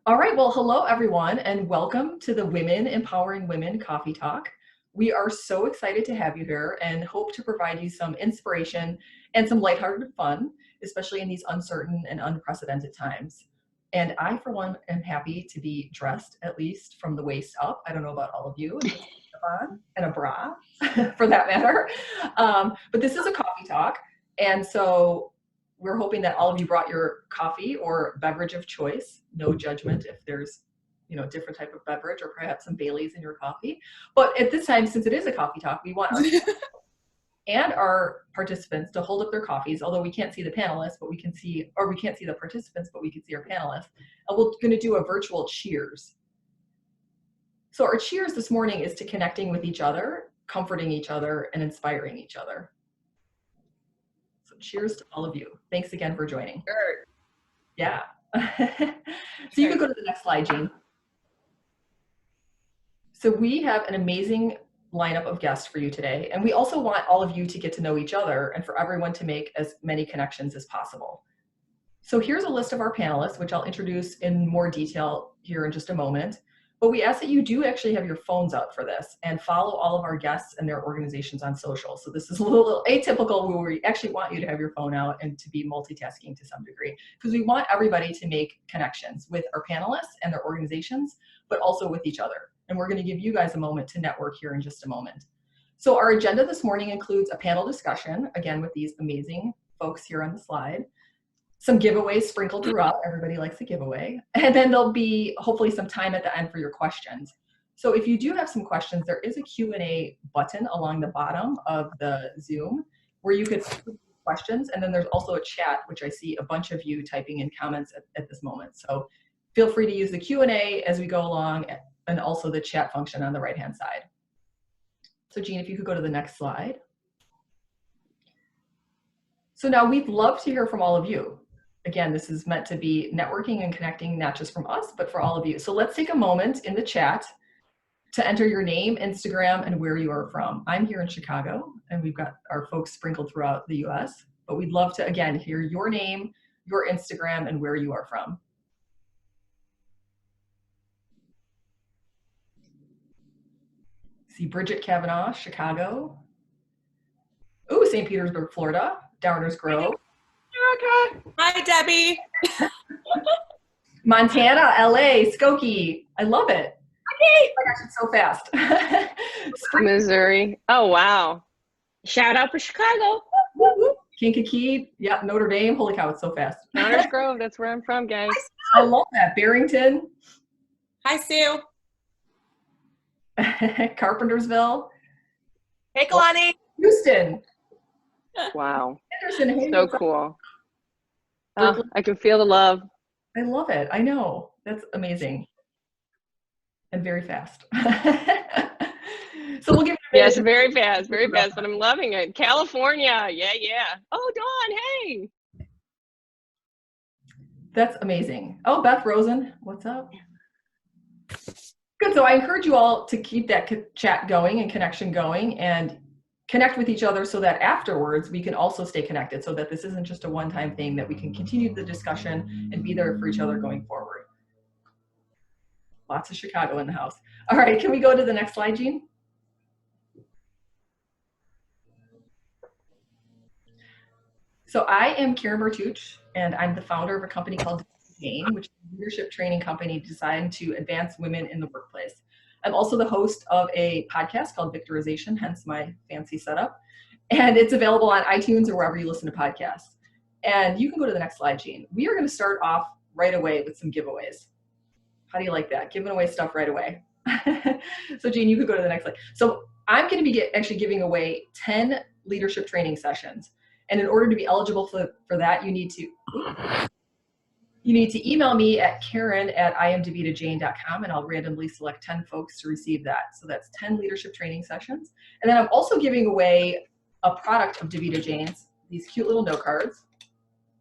All right, well, hello everyone, and welcome to the Women Empowering Women Coffee Talk. We are so excited to have you here and hope to provide you some inspiration and some lighthearted fun, especially in these uncertain and unprecedented times. And I, for one, am happy to be dressed, at least from the waist up. I don't know about all of you, and a bra, for that matter. But this is a coffee talk, and so we're hoping that all of you brought your coffee or beverage of choice. No judgment if there's, different type of beverage or perhaps some Baileys in your coffee. But at this time, since it is a coffee talk, we want and our participants to hold up their coffees, although we can't see the panelists, but we can't see the participants, but we can see our panelists. And we're going to do a virtual cheers. So our cheers this morning is to connecting with each other, comforting each other, and inspiring each other. So cheers to all of you. Thanks again for joining. Sure. Yeah. So you can go to the next slide, Jean. So we have an amazing lineup of guests for you today, and we also want all of you to get to know each other and for everyone to make as many connections as possible. So here's a list of our panelists, which I'll introduce in more detail here in just a moment. But we ask that you do actually have your phones out for this and follow all of our guests and their organizations on social. So this is a little atypical where we actually want you to have your phone out and to be multitasking to some degree, because we want everybody to make connections with our panelists and their organizations, but also with each other. And we're going to give you guys a moment to network here in just a moment. So our agenda this morning includes a panel discussion, again, with these amazing folks here on the slide. Some giveaways sprinkled throughout. Everybody likes a giveaway. And then there'll be hopefully some time at the end for your questions. So if you do have some questions, there is a Q&A button along the bottom of the Zoom where you could put questions. And then there's also a chat, which I see a bunch of you typing in comments at this moment. So feel free to use the Q&A as we go along, and also the chat function on the right-hand side. So Jean, if you could go to the next slide. So now we'd love to hear from all of you. Again, this is meant to be networking and connecting, not just from us, but for all of you. So let's take a moment in the chat to enter your name, Instagram, and where you are from. I'm here in Chicago, and we've got our folks sprinkled throughout the US, but we'd love to, again, hear your name, your Instagram, and where you are from. See Bridget Kavanaugh, Chicago. Ooh, St. Petersburg, Florida, Downers Grove. Erica. Hi, Debbie. Montana, LA, Skokie. I love it. Okay. Oh my gosh, it's so fast. Missouri. Oh, wow. Shout out for Chicago. Kankakee. Yeah, Notre Dame. Holy cow, it's so fast. Downers Grove, that's where I'm from, guys. I love that. Barrington. Hi, Sue. Carpentersville. Hey, Kalani. Houston. Wow. Anderson. Hey, So cool. Oh, I can feel the love. I love it. I know. That's amazing. And very fast. So we'll give it a minute. Yes, very fast, but I'm loving it. California. Yeah. Oh, Dawn, hey. That's amazing. Oh, Beth Rosen, what's up? Good. So I encourage you all to keep that chat going and connection going and connect with each other so that afterwards we can also stay connected, so that this isn't just a one-time thing, that we can continue the discussion and be there for each other going forward. Lots of Chicago in the house. All right, can we go to the next slide, Jean? So I am Karen Bertucci, and I'm the founder of a company called Davida Jane, which is a leadership training company designed to advance women in the workplace. I'm also the host of a podcast called Victorization, hence my fancy setup. And it's available on iTunes or wherever you listen to podcasts. And you can go to the next slide, Jean. We are going to start off right away with some giveaways. How do you like that? Giving away stuff right away. So Jean, you could go to the next slide. So I'm going to be actually giving away 10 leadership training sessions. And in order to be eligible for that, you need to email me at karen@imdavidajane.com, and I'll randomly select 10 folks to receive that. So that's 10 leadership training sessions. And then I'm also giving away a product of Davida Jane's, these cute little note cards,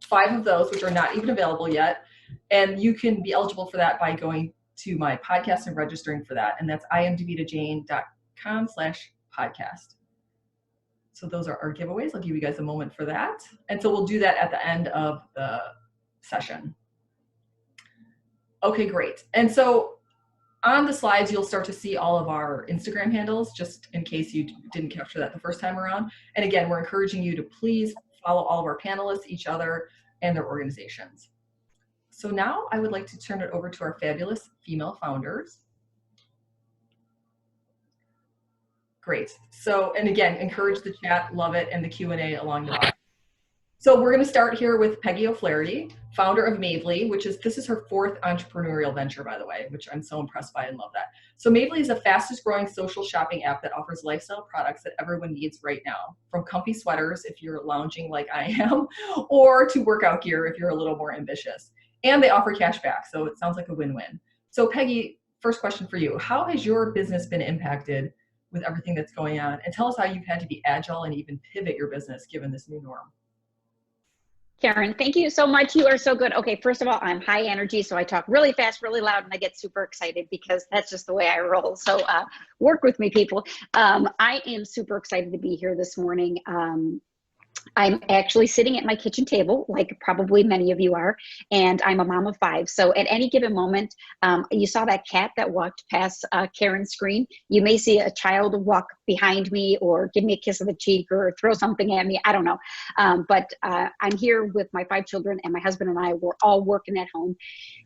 5 of those, which are not even available yet. And you can be eligible for that by going to my podcast and registering for that. And that's imdavidajane.com/podcast. So those are our giveaways. I'll give you guys a moment for that. And so we'll do that at the end of the session. Okay, great. And so on the slides, you'll start to see all of our Instagram handles, just in case you didn't capture that the first time around. And again, we're encouraging you to please follow all of our panelists, each other, and their organizations. So now I would like to turn it over to our fabulous female founders. Great. So, and again, encourage the chat, love it, and the Q&A along the way. So we're going to start here with Peggy OLeary, founder of Mavely, this is her 4th entrepreneurial venture, by the way, which I'm so impressed by and love that. So Mavely is the fastest growing social shopping app that offers lifestyle products that everyone needs right now, from comfy sweaters if you're lounging like I am, or to workout gear if you're a little more ambitious. And they offer cash back, so it sounds like a win-win. So Peggy, first question for you. How has your business been impacted with everything that's going on? And tell us how you've had to be agile and even pivot your business given this new norm. Karen, thank you so much. You are so good. Okay, first of all, I'm high energy, so I talk really fast, really loud, and I get super excited because that's just the way I roll. So work with me, people. I am super excited to be here this morning. I'm actually sitting at my kitchen table, like probably many of you are, and I'm a mom of 5. So at any given moment, you saw that cat that walked past Karen's screen. You may see a child walk behind me or give me a kiss on the cheek or throw something at me. I don't know. But I'm here with my 5 children, and my husband and I were all working at home.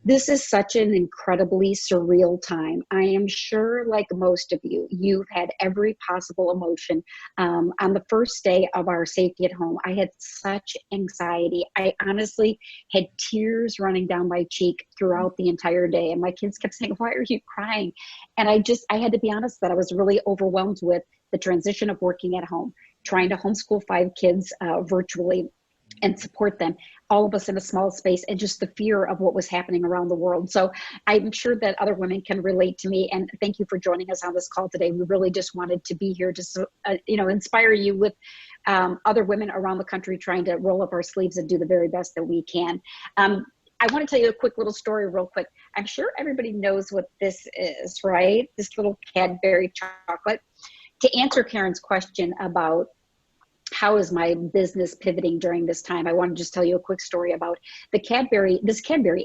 This is such an incredibly surreal time. I am sure, like most of you, you've had every possible emotion. On the first day of our safety at home, I had such anxiety. I honestly had tears running down my cheek throughout the entire day. And my kids kept saying, "Why are you crying?" And I had to be honest that I was really overwhelmed with the transition of working at home, trying to homeschool 5 kids virtually and support them, all of us in a small space, and just the fear of what was happening around the world. So I'm sure that other women can relate to me, and thank you for joining us on this call today. We really just wanted to be here to inspire you with other women around the country trying to roll up our sleeves and do the very best that we can. I want to tell you a quick little story real quick. I'm sure everybody knows what this is, right? This little Cadbury chocolate. To answer Karen's question about how is my business pivoting during this time, I want to just tell you a quick story about this Cadbury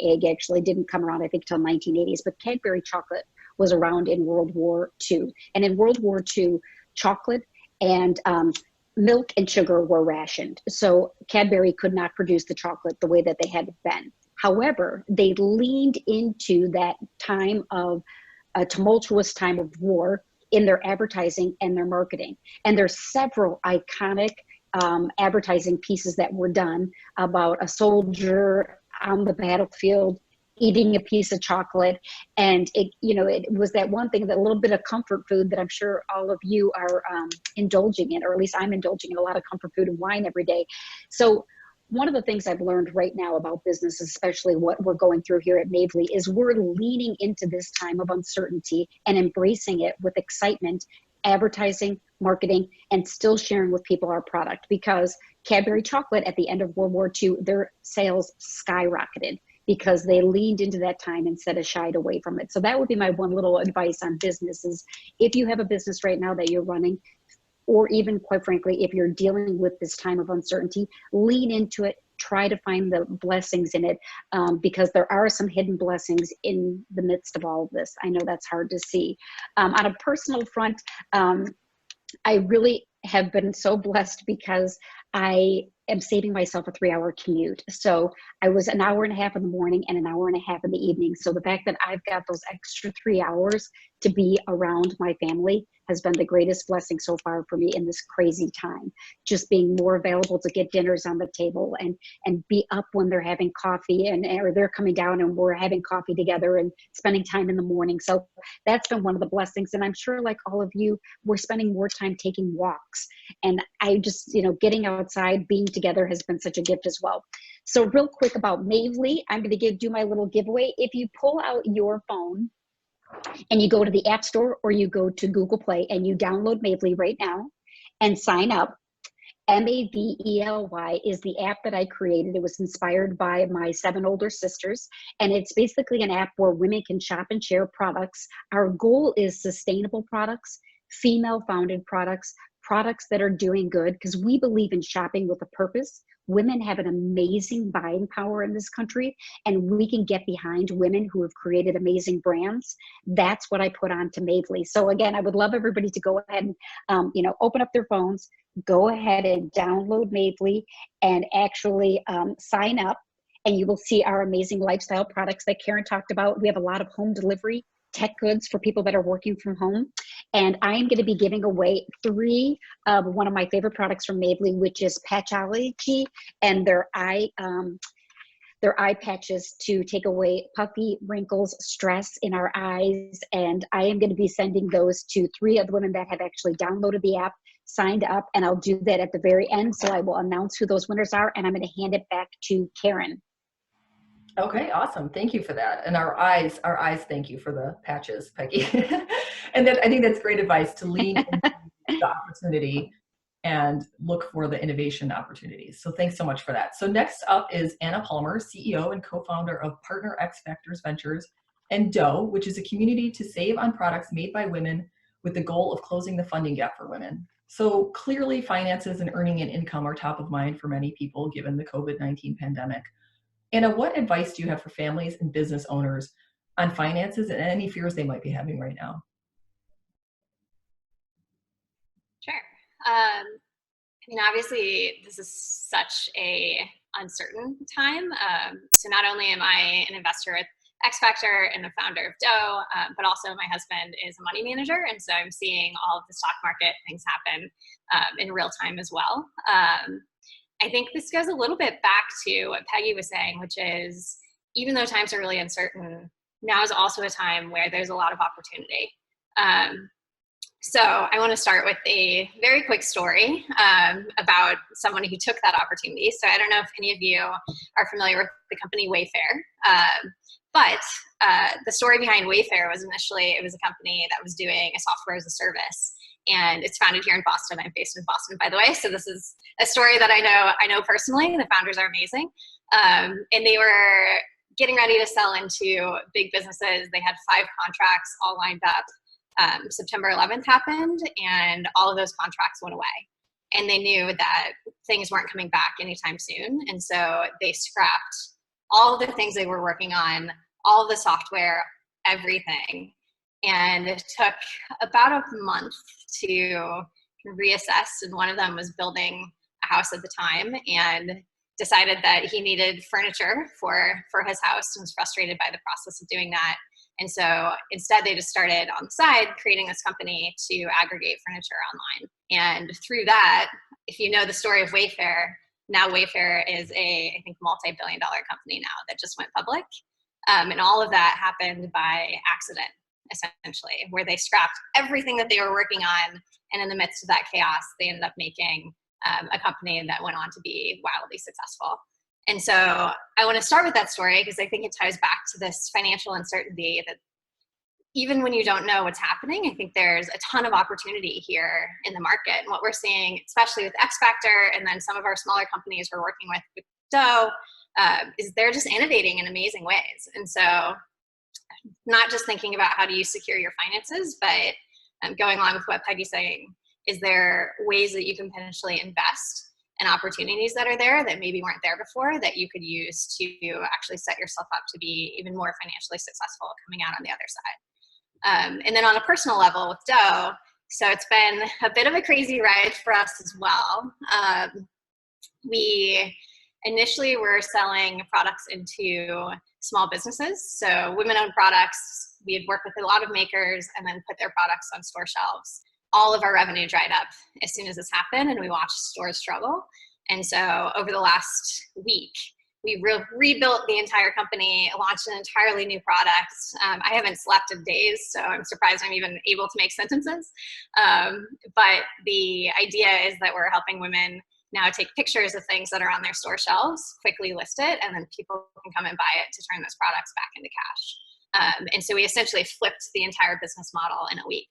egg actually didn't come around, I think, till 1980s, but Cadbury chocolate was around in World War II. And in World War II, chocolate and milk and sugar were rationed. So Cadbury could not produce the chocolate the way that they had been. However, they leaned into that time of a tumultuous time of war in their advertising and their marketing. And there's several iconic advertising pieces that were done about a soldier on the battlefield eating a piece of chocolate. And it was that one thing, that little bit of comfort food that I'm sure all of you are indulging in, or at least I'm indulging in a lot of comfort food and wine every day. So one of the things I've learned right now about business, especially what we're going through here at Mavely, is we're leaning into this time of uncertainty and embracing it with excitement, advertising, marketing, and still sharing with people our product. Because Cadbury chocolate at the end of World War II, their sales skyrocketed because they leaned into that time instead of shied away from it. So that would be my one little advice on business is, if you have a business right now that you're running, or even, quite frankly, if you're dealing with this time of uncertainty, lean into it, try to find the blessings in it, because there are some hidden blessings in the midst of all of this. I know that's hard to see. On a personal front, I really have been so blessed because I am saving myself a 3-hour commute. So I was an hour and a half in the morning and an hour and a half in the evening. So the fact that I've got those extra 3 hours to be around my family has been the greatest blessing so far for me in this crazy time. Just being more available to get dinners on the table and be up when they're having coffee or they're coming down and we're having coffee together and spending time in the morning. So that's been one of the blessings. And I'm sure, like all of you, we're spending more time taking walks. And I just, getting outside, being together has been such a gift as well. So real quick about Mavely, I'm going to do my little giveaway. If you pull out your phone and you go to the App Store or you go to Google Play and you download Mavely right now and sign up, Mavely is the app that I created. It was inspired by my 7 older sisters, and it's basically an app where women can shop and share products. Our goal is sustainable products, female-founded products, products that are doing good, because we believe in shopping with a purpose. women have an amazing buying power in this country, and we can get behind women who have created amazing brands. That's what I put on to Mavely. So again, I would love everybody to go ahead and open up their phones, go ahead and download Mavely, and actually sign up, and you will see our amazing lifestyle products that Karen talked about. We have a lot of home delivery tech goods for people that are working from home. And I am going to be giving away 3 of one of my favorite products from Mavely, which is Patchology, and their eye patches to take away puffy wrinkles, stress in our eyes. And I am going to be sending those to 3 of the women that have actually downloaded the app, signed up, and I'll do that at the very end. So I will announce who those winners are, and I'm going to hand it back to Karen. Okay, awesome. Thank you for that. And our eyes thank you for the patches, Peggy. And then I think that's great advice, to lean into the opportunity and look for the innovation opportunities. So thanks so much for that. So next up is Anna Palmer, CEO and co-founder of Partner X Factors Ventures, and DOE, which is a community to save on products made by women with the goal of closing the funding gap for women. So clearly finances and earning an income are top of mind for many people given the COVID-19 pandemic. Anna, what advice do you have for families and business owners on finances and any fears they might be having right now? Sure. Obviously, this is such a uncertain time. So not only am I an investor at X Factor and the founder of DOE, but also my husband is a money manager, and so I'm seeing all of the stock market things happen in real time as well. I think this goes a little bit back to what Peggy was saying, which is, even though times are really uncertain, now is also a time where there's a lot of opportunity. So I want to start with a very quick story about someone who took that opportunity. So I don't know if any of you are familiar with the company Wayfair, but the story behind Wayfair was initially, it was a company that was doing a software as a service. And it's founded here in Boston. I'm based in Boston, by the way. So this is a story that I know personally. The founders are amazing. And they were getting ready to sell into big businesses. They had 5 contracts all lined up. September 11th happened, and all of those contracts went away. And they knew that things weren't coming back anytime soon. And so they scrapped all of the things they were working on, all of the software, everything. And it took about a month to reassess. And one of them was building a house at the time and decided that he needed furniture for his house and was frustrated by the process of doing that. And so instead, they just started on the side creating this company to aggregate furniture online. And through that, if you know the story of Wayfair, now Wayfair is I think, multi-billion-dollar company now that just went public. And all of that happened by accident, essentially, where they scrapped everything that they were working on. And in the midst of that chaos, they ended up making a company that went on to be wildly successful. And so I want to start with that story because I think it ties back to this financial uncertainty that even when you don't know what's happening, I think there's a ton of opportunity here in the market. And what we're seeing, especially with X Factor and then some of our smaller companies we're working with DOE, is they're just innovating in amazing ways. And so not just thinking about how do you secure your finances, but going along with what Peggy's saying, is there ways that you can potentially invest and opportunities that are there that maybe weren't there before that you could use to actually set yourself up to be even more financially successful coming out on the other side. And then on a personal level with DOE, so it's been a bit of a crazy ride for us as well. We initially were selling products into small businesses, so women-owned products. We had worked with a lot of makers and then put their products on store shelves. All of our revenue dried up as soon as this happened, and we watched stores struggle. And so over the last week, we rebuilt the entire company, launched an entirely new product. I haven't slept in days, so I'm surprised I'm even able to make sentences. But the idea is that we're helping women now take pictures of things that are on their store shelves, quickly list it, and then people can come and buy it to turn those products back into cash. And so we essentially flipped the entire business model in a week.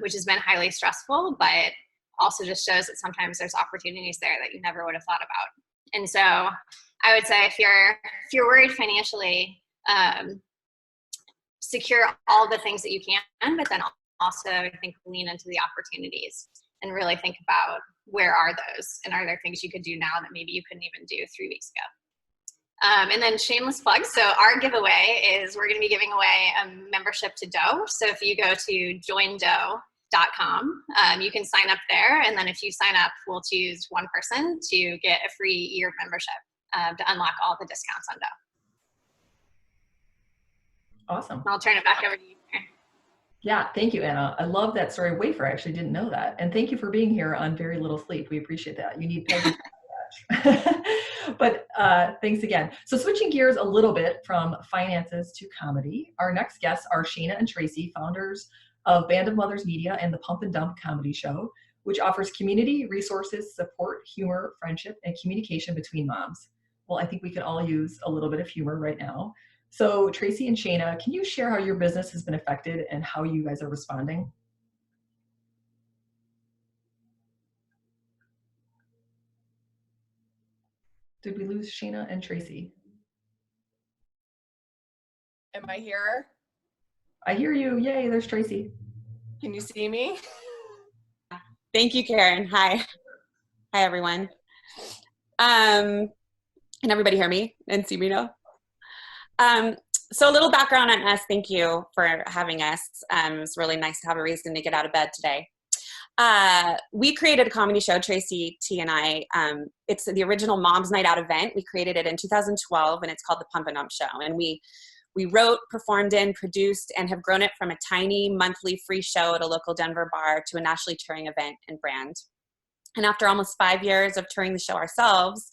Which has been highly stressful, but also just shows that sometimes there's opportunities there that you never would have thought about. And so I would say if you're worried financially, secure all the things that you can, but then also I think lean into the opportunities and really think about where are those? And are there things you could do now that maybe you couldn't even do 3 weeks ago? And then shameless plug. So our giveaway is we're going to be giving away a membership to Doe. So if you go to joindoe.com, you can sign up there. And then if you sign up, we'll choose one person to get a free year membership to unlock all the discounts on Doe. Awesome. I'll turn it back over to you. Yeah, thank you, Anna. I love that story. Wafer, I actually didn't know that. And thank you for being here on very little sleep. We appreciate that. You need Peggy. But thanks again. So switching gears a little bit from finances to comedy, our next guests are Shayna and Tracy, founders of Band of Mothers Media and the Pump and Dump comedy show, which offers community, resources, support, humor, friendship, and communication between moms. Well, I think we can all use a little bit of humor right now. So Tracy and Shayna, can you share how your business has been affected and how you guys are responding? Did we lose Shayna and Tracy? Am I here? I hear you. Yay, there's Tracy. Can you see me? Thank you, Karen. Hi. Hi, everyone. Can everybody hear me and see me now? So a little background on us. Thank you for having us. It's really nice to have a reason to get out of bed today. We created a comedy show, Tracy T and I. It's the original Mom's Night Out event. We created it in 2012, and it's called the Pump and Dump Show. And we wrote, performed in, produced, and have grown it from a tiny monthly free show at a local Denver bar to a nationally touring event and brand. And after almost 5 years of touring the show ourselves,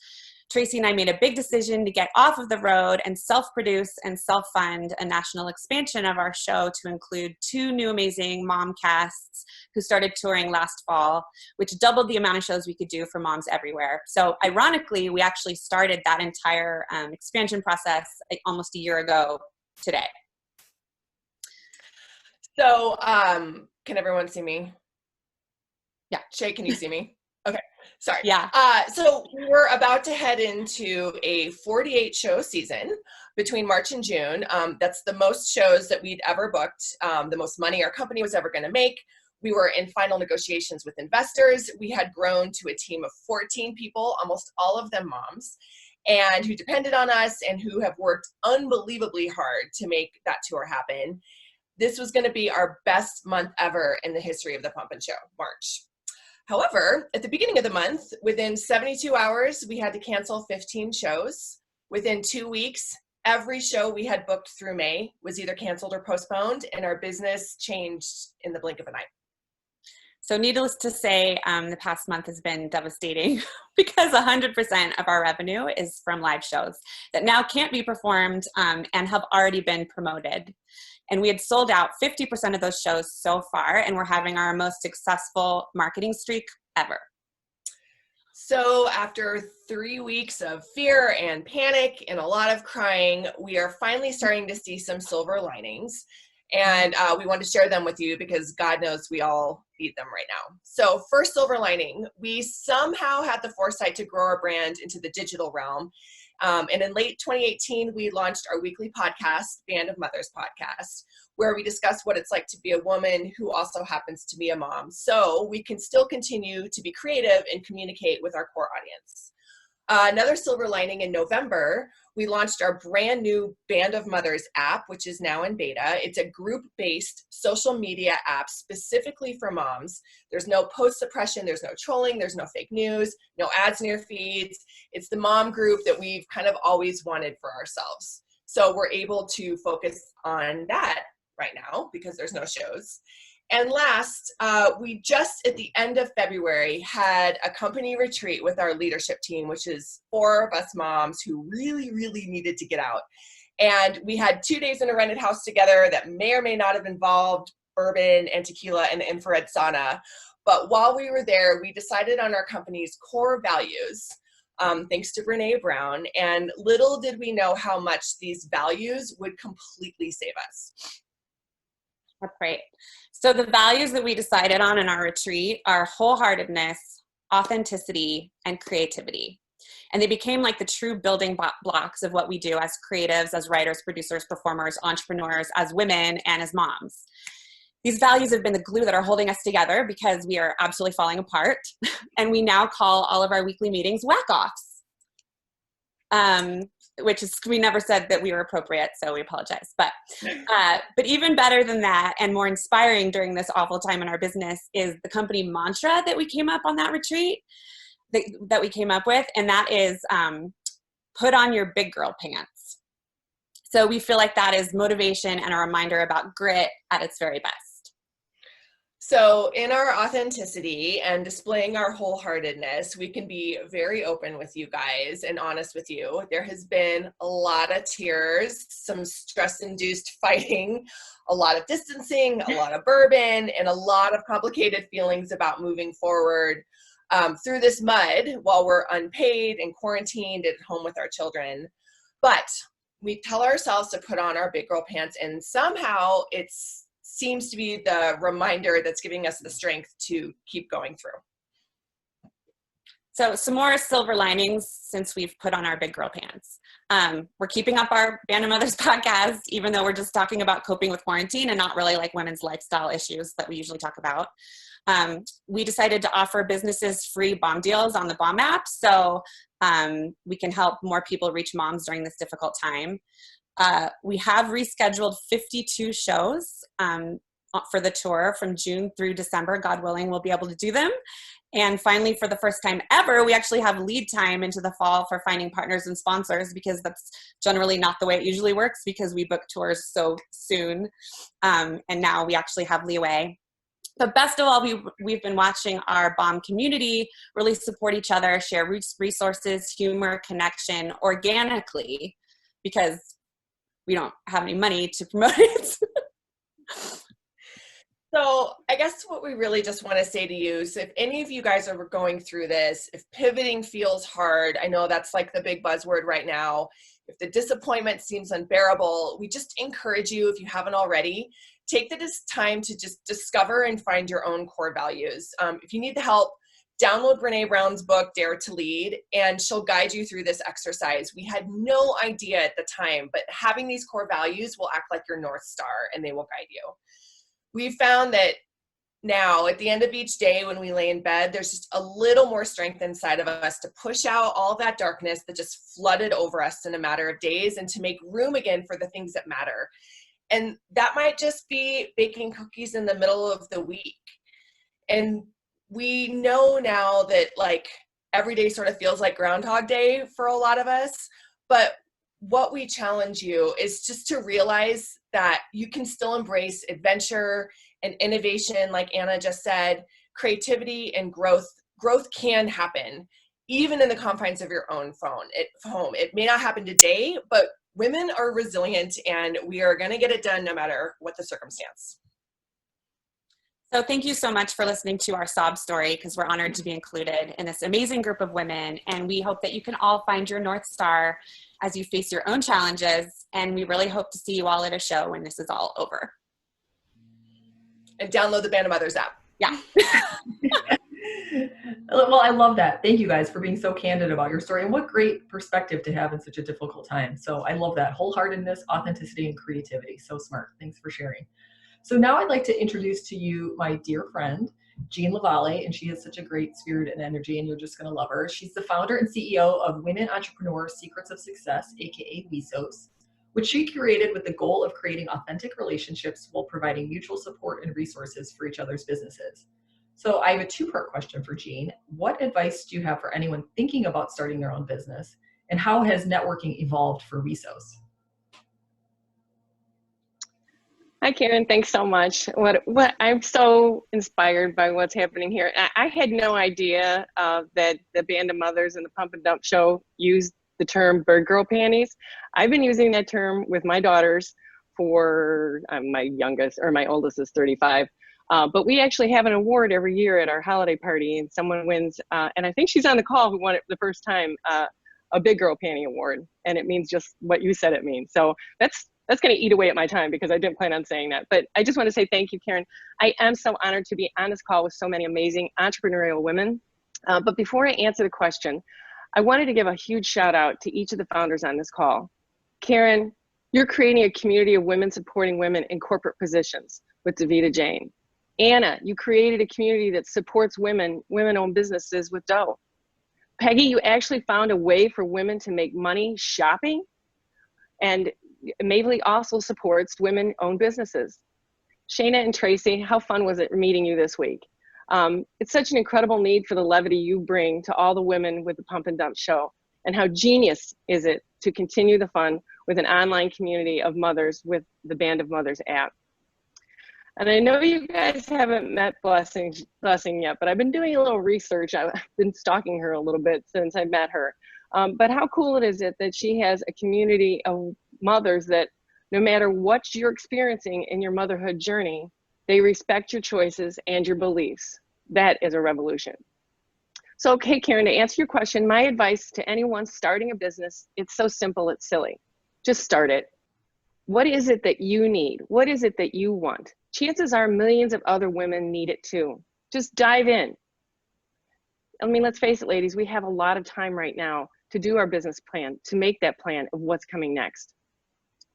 Tracy and I made a big decision to get off of the road and self-produce and self-fund a national expansion of our show to include 2 new amazing mom casts who started touring last fall, which doubled the amount of shows we could do for moms everywhere. So ironically, we actually started that entire expansion process almost a year ago today. So can everyone see me? Yeah. Shay, can you see me? Okay. Sorry. Yeah. So we're about to head into a 48 show season between March and June. That's the most shows that we'd ever booked, the most money our company was ever going to make. We were in final negotiations with investors. We had grown to a team of 14 people, almost all of them moms, and who depended on us and who have worked unbelievably hard to make that tour happen. This was going to be our best month ever in the history of the Pump and Show, March. However, at the beginning of the month, within 72 hours, we had to cancel 15 shows. Within 2 weeks, every show we had booked through May was either canceled or postponed, and our business changed in the blink of an eye. So needless to say, the past month has been devastating because 100% of our revenue is from live shows that now can't be performed and have already been promoted. And we had sold out 50% of those shows so far, and we're having our most successful marketing streak ever. So after 3 weeks of fear and panic and a lot of crying, we are finally starting to see some silver linings. And we want to share them with you because God knows we all need them right now. So first silver lining, we somehow had the foresight to grow our brand into the digital realm. And in late 2018, we launched our weekly podcast, Band of Mothers Podcast, where we discuss what it's like to be a woman who also happens to be a mom. So we can still continue to be creative and communicate with our core audience. Another silver lining, in November, we launched our brand new Band of Mothers app, which is now in beta. It's a group-based social media app specifically for moms. There's no post suppression, there's no trolling, there's no fake news, no ads in your feeds. It's the mom group that we've kind of always wanted for ourselves. So we're able to focus on that right now because there's no shows. And last, we just at the end of February had a company retreat with our leadership team, which is 4 of us moms who really, really needed to get out. And we had 2 days in a rented house together that may or may not have involved bourbon and tequila and the infrared sauna. But while we were there, we decided on our company's core values, thanks to Brene Brown. And little did we know how much these values would completely save us. That's great. So the values that we decided on in our retreat are wholeheartedness, authenticity, and creativity. And they became like the true building blocks of what we do as creatives, as writers, producers, performers, entrepreneurs, as women, and as moms. These values have been the glue that are holding us together because we are absolutely falling apart. And we now call all of our weekly meetings whack-offs, which is, we never said that we were appropriate, so we apologize. But even better than that and more inspiring during this awful time in our business is the company mantra that we came up on that retreat, that we came up with, and that is put on your big girl pants. So we feel like that is motivation and a reminder about grit at its very best. So in our authenticity and displaying our wholeheartedness, we can be very open with you guys and honest with you. There has been a lot of tears, some stress-induced fighting, a lot of distancing, a lot of bourbon, and a lot of complicated feelings about moving forward through this mud while we're unpaid and quarantined at home with our children. But we tell ourselves to put on our big girl pants, and somehow it seems to be the reminder that's giving us the strength to keep going through. So some more silver linings since we've put on our big girl pants. We're keeping up our Band of Mothers podcast, even though we're just talking about coping with quarantine and not really like women's lifestyle issues that we usually talk about. We decided to offer businesses free BOM deals on the BOM app, so we can help more people reach moms during this difficult time. We have rescheduled 52 shows for the tour from June through December. God willing, we'll be able to do them. And finally, for the first time ever, we actually have lead time into the fall for finding partners and sponsors, because that's generally not the way it usually works because we book tours so soon. And now we actually have leeway. But best of all, we've been watching our BOM community really support each other, share resources, humor, connection organically, because we don't have any money to promote it. So I guess what we really just want to say to you, so if any of you guys are going through this, if pivoting feels hard, I know that's like the big buzzword right now, if the disappointment seems unbearable, we just encourage you, if you haven't already, take this time to just discover and find your own core values. If you need the help, download Brene Brown's book, Dare to Lead, and she'll guide you through this exercise. We had no idea at the time, but having these core values will act like your North Star and they will guide you. We found that now at the end of each day when we lay in bed, there's just a little more strength inside of us to push out all that darkness that just flooded over us in a matter of days and to make room again for the things that matter. And that might just be baking cookies in the middle of the week. And we know now that like every day sort of feels like Groundhog Day for a lot of us, but what we challenge you is just to realize that you can still embrace adventure and innovation, like Anna just said, creativity and growth. Growth can happen even in the confines of your own home. It may not happen today, but women are resilient and we are going to get it done no matter what the circumstance. So thank you so much for listening to our sob story, because we're honored to be included in this amazing group of women. And we hope that you can all find your North Star as you face your own challenges. And we really hope to see you all at a show when this is all over. And download the Band of Mothers app. Yeah. Well, I love that. Thank you guys for being so candid about your story, and what great perspective to have in such a difficult time. So I love that. Wholeheartedness, authenticity, and creativity. So smart. Thanks for sharing. So now I'd like to introduce to you my dear friend, Jean Lavalle, and she has such a great spirit and energy, and you're just going to love her. She's the founder and CEO of Women Entrepreneur Secrets of Success, aka WESOS, which she created with the goal of creating authentic relationships while providing mutual support and resources for each other's businesses. So I have a two-part question for Jean. What advice do you have for anyone thinking about starting their own business, and how has networking evolved for WESOS? Hi, Karen. Thanks so much. What I'm so inspired by what's happening here. I had no idea that the Band of Mothers and the Pump and Dump show used the term bird girl panties. I've been using that term with my daughters for my oldest is 35. But we actually have an award every year at our holiday party, and someone wins, and I think she's on the call who won it the first time, a Big Girl Panty Award, and it means just what you said it means. So that's going to eat away at my time because I didn't plan on saying that. But I just want to say thank you, Karen. I am so honored to be on this call with so many amazing entrepreneurial women. But before I answer the question, I wanted to give a huge shout out to each of the founders on this call. Karen, you're creating a community of women supporting women in corporate positions. with Davida Jane. Anna, you created a community that supports women-owned businesses with dough. Peggy, you actually found a way for women to make money shopping. And Mavely also supports women-owned businesses. Shayna and Tracy, how fun was it meeting you this week? It's such an incredible need for the levity you bring to all the women with the Pump and Dump show. And how genius is it to continue the fun with an online community of mothers with the Band of Mothers app. And I know you guys haven't met Blessing yet, but I've been doing a little research. I've been stalking her a little bit since I met her. But how cool it is that she has a community of mothers that no matter what you're experiencing in your motherhood journey, they respect your choices and your beliefs. That is a revolution. So, okay, Karen, to answer your question, my advice to anyone starting a business, it's so simple, it's silly. Just start it. What is it that you need? What is it that you want? Chances are millions of other women need it too. Just dive in. I mean, let's face it, ladies, we have a lot of time right now to do our business plan, to make that plan of what's coming next.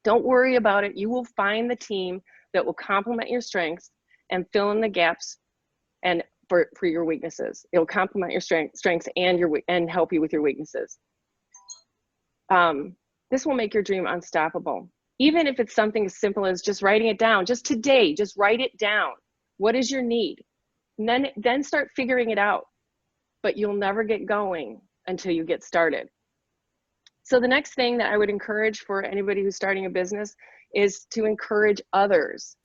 Don't worry about it. You will find the team that will complement your strengths and fill in the gaps and for your weaknesses. It'll complement your strengths and help you with your weaknesses. This will make your dream unstoppable. Even if it's something as simple as just writing it down, just today, just write it down. What is your need? And then start figuring it out. But you'll never get going until you get started. So the next thing that I would encourage for anybody who's starting a business is to encourage others.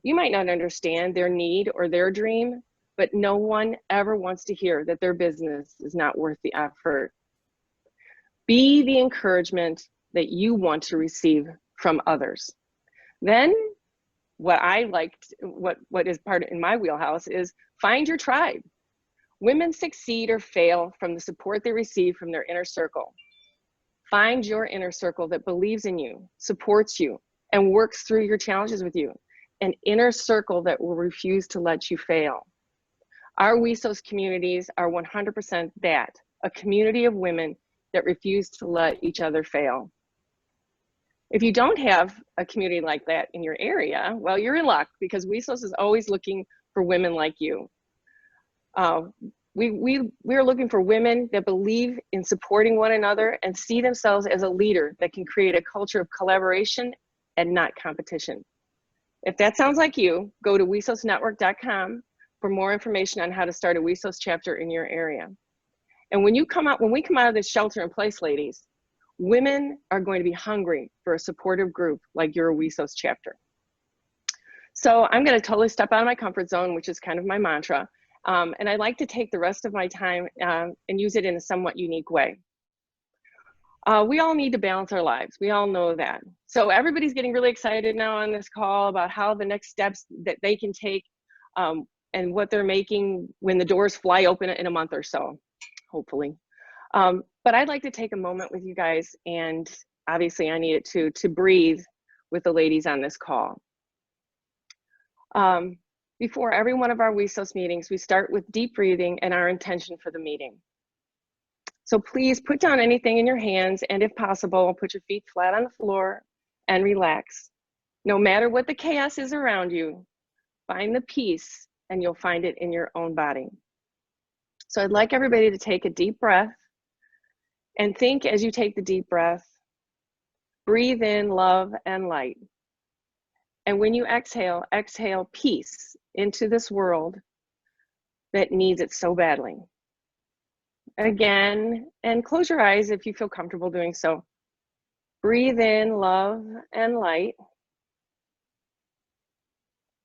You might not understand their need or their dream, but no one ever wants to hear that their business is not worth the effort. Be the encouragement that you want to receive from others. Then what I liked, what is part in my wheelhouse is find your tribe. Women succeed or fail from the support they receive from their inner circle. Find your inner circle that believes in you, supports you, and works through your challenges with you. An inner circle that will refuse to let you fail. Our WESOS communities are 100% that, a community of women that refuse to let each other fail. If you don't have a community like that in your area, well, you're in luck because WESOS is always looking for women like you. We're looking for women that believe in supporting one another and see themselves as a leader that can create a culture of collaboration and not competition. If that sounds like you, go to wesosnetwork.com for more information on how to start a WESOS chapter in your area. And when we come out of this shelter in place, ladies, women are going to be hungry for a supportive group like your WESOS chapter. So I'm going to totally step out of my comfort zone, which is kind of my mantra. And I like to take the rest of my time and use it in a somewhat unique way. We all need to balance our lives. We all know that. So everybody's getting really excited now on this call about how the next steps that they can take and what they're making when the doors fly open in a month or so, hopefully. But I'd like to take a moment with you guys, and obviously I need it to breathe with the ladies on this call. Before every one of our WESOS meetings, we start with deep breathing and our intention for the meeting. So please put down anything in your hands, and if possible, put your feet flat on the floor and relax. No matter what the chaos is around you, find the peace and you'll find it in your own body. So I'd like everybody to take a deep breath and think as you take the deep breath, breathe in love and light. And when you exhale, exhale peace into this world that needs it so badly. Again, and close your eyes if you feel comfortable doing so. Breathe in love and light.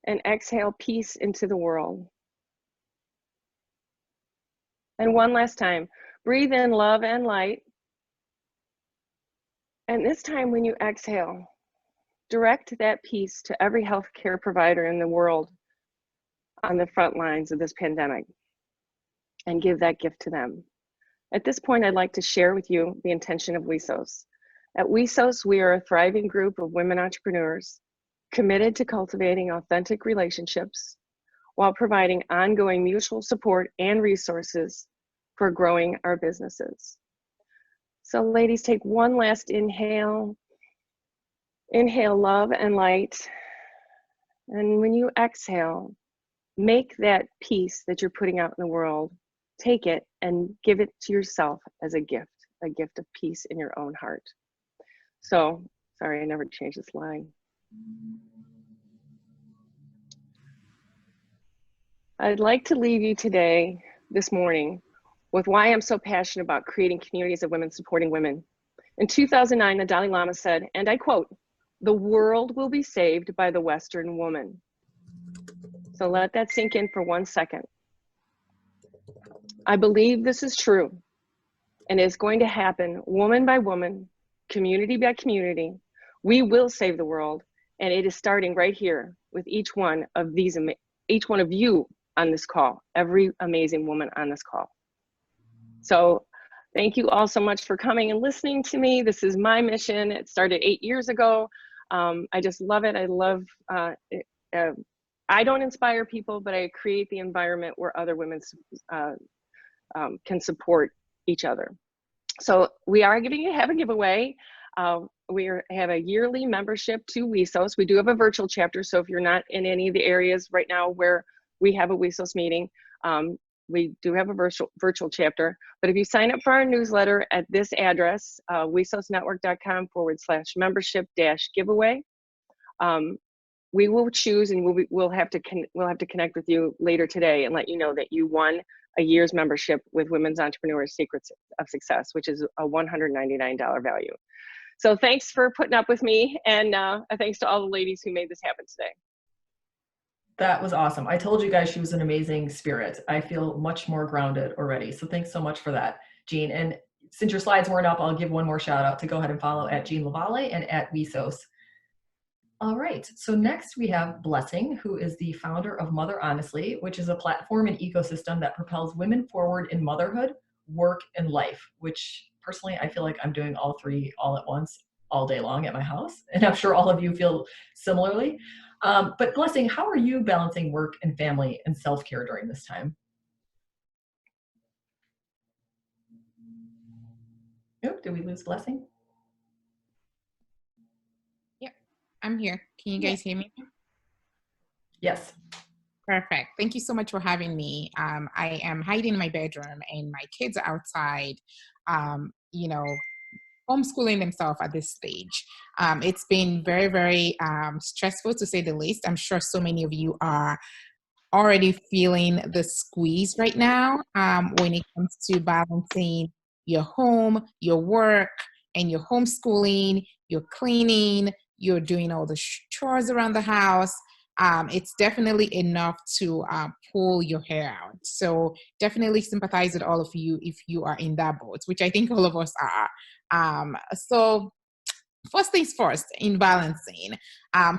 And exhale peace into the world. And one last time, breathe in love and light. And this time when you exhale, direct that peace to every healthcare provider in the world on the front lines of this pandemic and give that gift to them. At this point, I'd like to share with you the intention of WESOS. At WESOS, we are a thriving group of women entrepreneurs committed to cultivating authentic relationships while providing ongoing mutual support and resources for growing our businesses. So ladies, take one last inhale. Inhale love and light. And when you exhale, make that peace that you're putting out in the world, take it and give it to yourself as a gift of peace in your own heart. So, sorry, I never changed this line. I'd like to leave you today, this morning, with why I'm so passionate about creating communities of women supporting women. In 2009, the Dalai Lama said, and I quote, "The world will be saved by the Western woman." So let that sink in for 1 second. I believe this is true, and it's going to happen woman by woman, community by community. We will save the world, and it is starting right here with each one of you on this call, every amazing woman on this call. So thank you all so much for coming and listening to me. This is my mission. It started 8 years ago. I just love it. I love it. I don't inspire people, but I create the environment where other women can support each other. So we are have a giveaway. We have a yearly membership to WESOS. We do have a virtual chapter, so if you're not in any of the areas right now where we have a WESOS meeting, we do have a virtual chapter. But if you sign up for our newsletter at this address, wesosnetwork.com/membership-giveaway, we will choose, and we'll have to connect with you later today and let you know that you won a year's membership with Women's Entrepreneurs Secrets of Success, which is a $199 value. So thanks for putting up with me, and thanks to all the ladies who made this happen today. That was awesome. I told you guys she was an amazing spirit. I feel much more grounded already. So thanks so much for that, Jean. And since your slides weren't up, I'll give one more shout out to go ahead and follow at Jean LaValle and at WESOS. All right, so next we have Blessing, who is the founder of Mother Honestly, which is a platform and ecosystem that propels women forward in motherhood, work, and life, which personally I feel like I'm doing all three all at once, all day long at my house. And I'm sure all of you feel similarly. But Blessing, how are you balancing work and family and self-care during this time? Oh, did we lose Blessing? I'm here. Can you guys hear me? Yes. Perfect. Thank you so much for having me. I am hiding in my bedroom and my kids are outside, homeschooling themselves at this stage. It's been very, very stressful to say the least. I'm sure so many of you are already feeling the squeeze right now when it comes to balancing your home, your work, and your homeschooling, your cleaning, you're doing all the chores around the house. It's definitely enough to pull your hair out. So definitely sympathize with all of you if you are in that boat, which I think all of us are. So first things first, in balancing,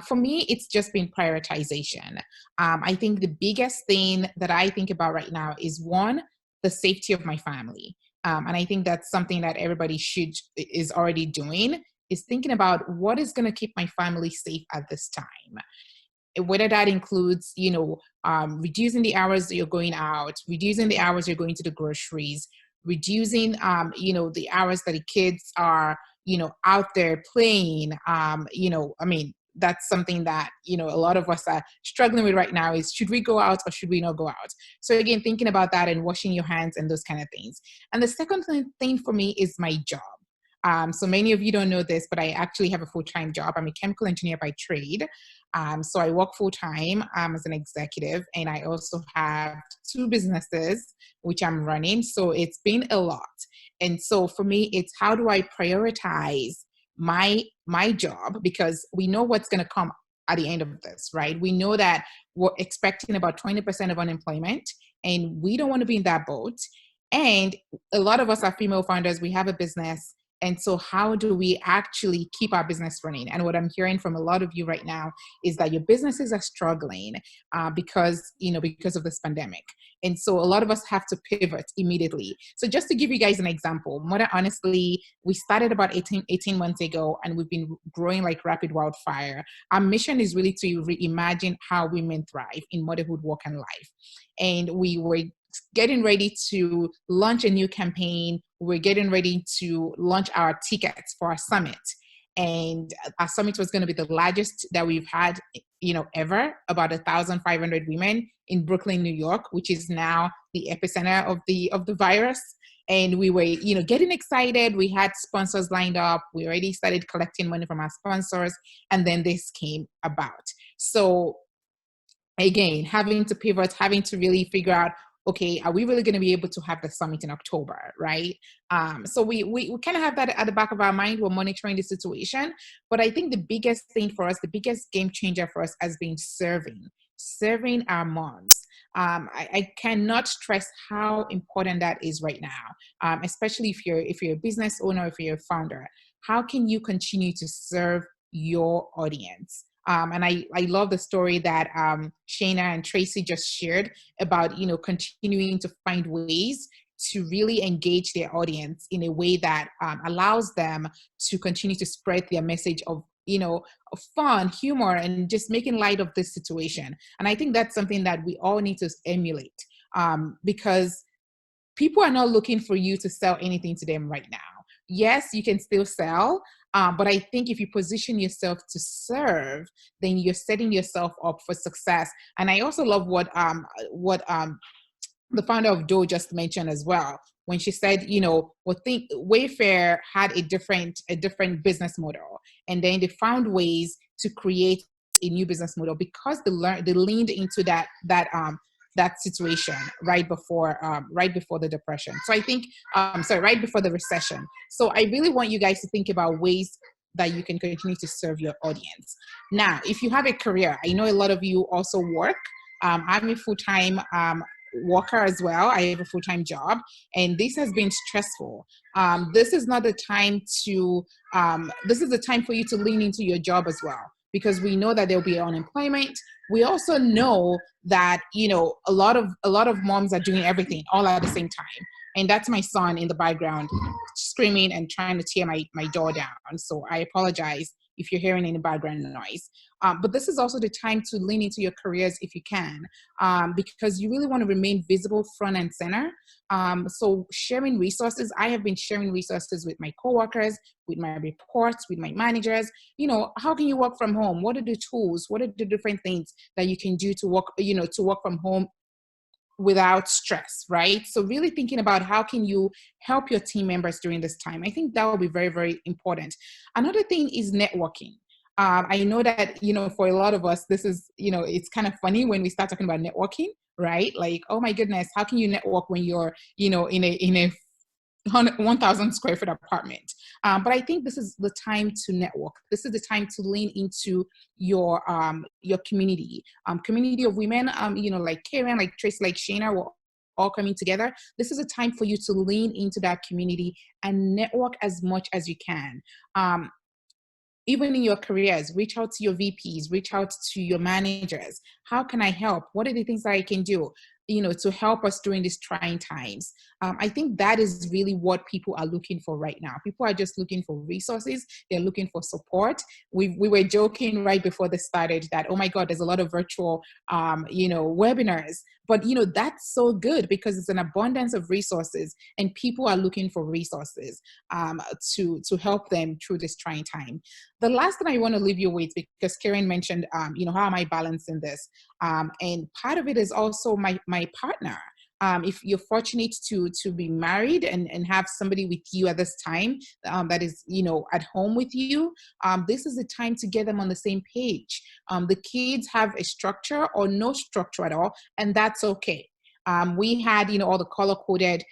for me, it's just been prioritization. I think the biggest thing that I think about right now is, one, the safety of my family. And I think that's something that everybody is already doing, is thinking about what is going to keep my family safe at this time. Whether that includes, reducing the hours that you're going out, reducing the hours you're going to the groceries, reducing, the hours that the kids are, out there playing. That's something that, a lot of us are struggling with right now, is should we go out or should we not go out? So again, thinking about that and washing your hands and those kind of things. And the second thing for me is my job. So many of you don't know this, but I actually have a full-time job. I'm a chemical engineer by trade. So I work full-time as an executive, and I also have 2 businesses which I'm running. So it's been a lot. And so for me, it's how do I prioritize my job, because we know what's going to come at the end of this, right? We know that we're expecting about 20% of unemployment, and we don't want to be in that boat. And a lot of us are female founders. We have a business. And so how do we actually keep our business running? And what I'm hearing from a lot of you right now is that your businesses are struggling because of this pandemic. And so a lot of us have to pivot immediately. So just to give you guys an example, Mother Honestly, we started about 18 months ago, and we've been growing like rapid wildfire. Our mission is really to reimagine how women thrive in motherhood, work, and life. And we were getting ready to launch a new campaign. We're getting ready to launch our tickets for our summit. And our summit was going to be the largest that we've had ever, about 1,500 women in Brooklyn, New York, which is now the epicenter of the virus. And we were, getting excited. We had sponsors lined up. We already started collecting money from our sponsors. And then this came about. So again, having to pivot, having to really figure out, okay, are we really going to be able to have the summit in October, right? So we kind of have that at the back of our mind. We're monitoring the situation. But I think the biggest thing for us, the biggest game changer for us has been serving our moms. I cannot stress how important that is right now, especially if you're a business owner, if you're a founder. How can you continue to serve your audience? And I love the story that Shayna and Tracy just shared about, continuing to find ways to really engage their audience in a way that allows them to continue to spread their message of, fun, humor, and just making light of this situation. And I think that's something that we all need to emulate, because people are not looking for you to sell anything to them right now. Yes, you can still sell, but I think if you position yourself to serve, then you're setting yourself up for success. And I also love what the founder of Doe just mentioned as well, when she said, Wayfair had a different business model, and then they found ways to create a new business model because they leaned into that situation right before the depression. So I think, right before the recession. So I really want you guys to think about ways that you can continue to serve your audience. Now, if you have a career, I know a lot of you also work. I'm a full-time worker as well. I have a full-time job, and this has been stressful. This is not the time to, this is the time for you to lean into your job as well, because we know that there'll be unemployment. We also know that, a lot of moms are doing everything all at the same time. And that's my son in the background screaming and trying to tear my door down. So I apologize if you're hearing any background noise. But this is also the time to lean into your careers if you can, because you really want to remain visible front and center. So sharing resources, I have been sharing resources with my coworkers, with my reports, with my managers. How can you work from home? What are the tools? What are the different things that you can do to work from home without stress, right? So really thinking about how can you help your team members during this time. I think that will be very, very important. Another thing is networking. I know that, for a lot of us, this is, it's kind of funny when we start talking about networking, right? Like, oh my goodness, how can you network when you're, in a 1,000 square foot apartment? But I think this is the time to network. This is the time to lean into your community, community of women, like Karen, like Tracy, like Shayna, we're all coming together. This is a time for you to lean into that community and network as much as you can. Even in your careers, reach out to your VPs, reach out to your managers. How can I help? What are the things that I can do, to help us during these trying times? I think that is really what people are looking for right now. People are just looking for resources. They're looking for support. We were joking right before this started that, oh my God, there's a lot of virtual, webinars. But, that's so good because it's an abundance of resources and people are looking for resources to help them through this trying time. The last thing I want to leave you with, because Karen mentioned, how am I balancing this? And part of it is also my partner. If you're fortunate to be married and have somebody with you at this time that is, at home with you, this is the time to get them on the same page. The kids have a structure or no structure at all, and that's okay. We had, all the color-coded,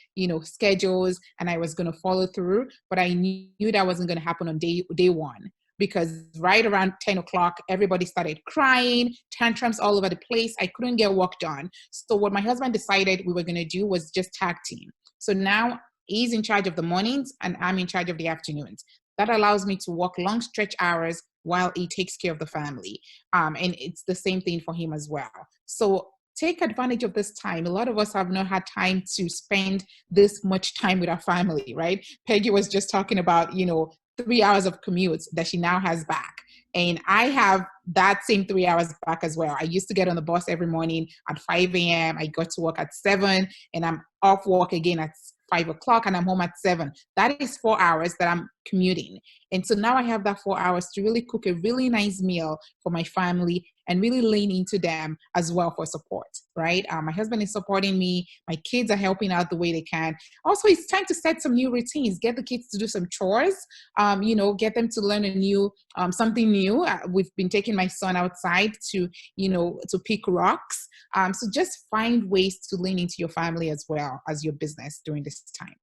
schedules, and I was going to follow through, but I knew that wasn't going to happen on day one. Because right around 10 o'clock, everybody started crying, tantrums all over the place. I couldn't get work done. So what my husband decided we were going to do was just tag team. So now he's in charge of the mornings and I'm in charge of the afternoons. That allows me to work long stretch hours while he takes care of the family. And it's the same thing for him as well. So take advantage of this time. A lot of us have not had time to spend this much time with our family, right? Peggy was just talking about, 3 hours of commutes that she now has back. And I have that same 3 hours back as well. I used to get on the bus every morning at 5 a.m. I got to work at 7 and I'm off work again at 5 o'clock and I'm home at 7. That is 4 hours that I'm commuting. And so now I have that 4 hours to really cook a really nice meal for my family and really lean into them as well for support, right? My husband is supporting me. My kids are helping out the way they can. Also, it's time to set some new routines, get the kids to do some chores, get them to learn something new. We've been taking my son outside to pick rocks. So just find ways to lean into your family as well as your business during this time.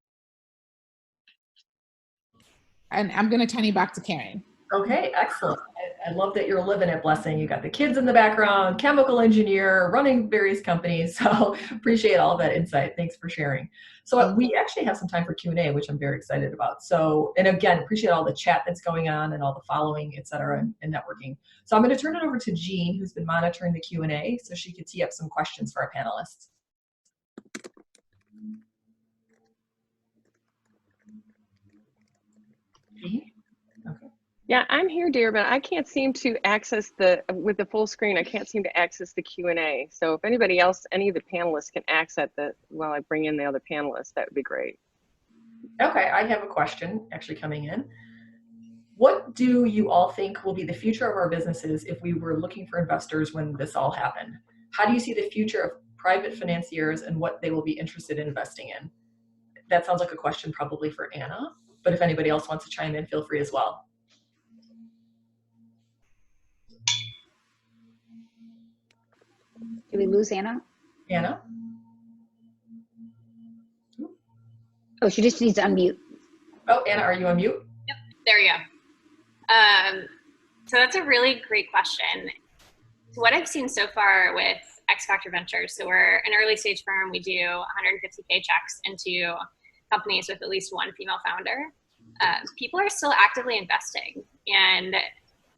And I'm going to turn it back to Karen. Okay, excellent. I love that you're living it, Blessing. You got the kids in the background, chemical engineer, running various companies. So appreciate all of that insight. Thanks for sharing. So we actually have some time for Q&A, which I'm very excited about. So, and again, appreciate all the chat that's going on and all the following, et cetera, and networking. So I'm going to turn it over to Jean, who's been monitoring the Q&A, so she could tee up some questions for our panelists. Jean? Okay. Yeah, I'm here, dear, but I can't seem to access with the full screen, I can't seem to access the Q&A. So if anybody else, any of the panelists can access that while I bring in the other panelists, that would be great. Okay, I have a question actually coming in. What do you all think will be the future of our businesses if we were looking for investors when this all happened? How do you see the future of private financiers and what they will be interested in investing in? That sounds like a question probably for Anna, but if anybody else wants to chime in, feel free as well. Did we lose Anna? Anna? Oh, she just needs to unmute. Oh, Anna, are you on mute? Yep, there you go. So that's a really great question. So what I've seen so far with X Factor Ventures, so we're an early stage firm. We do 150K checks into companies with at least one female founder. People are still actively investing. And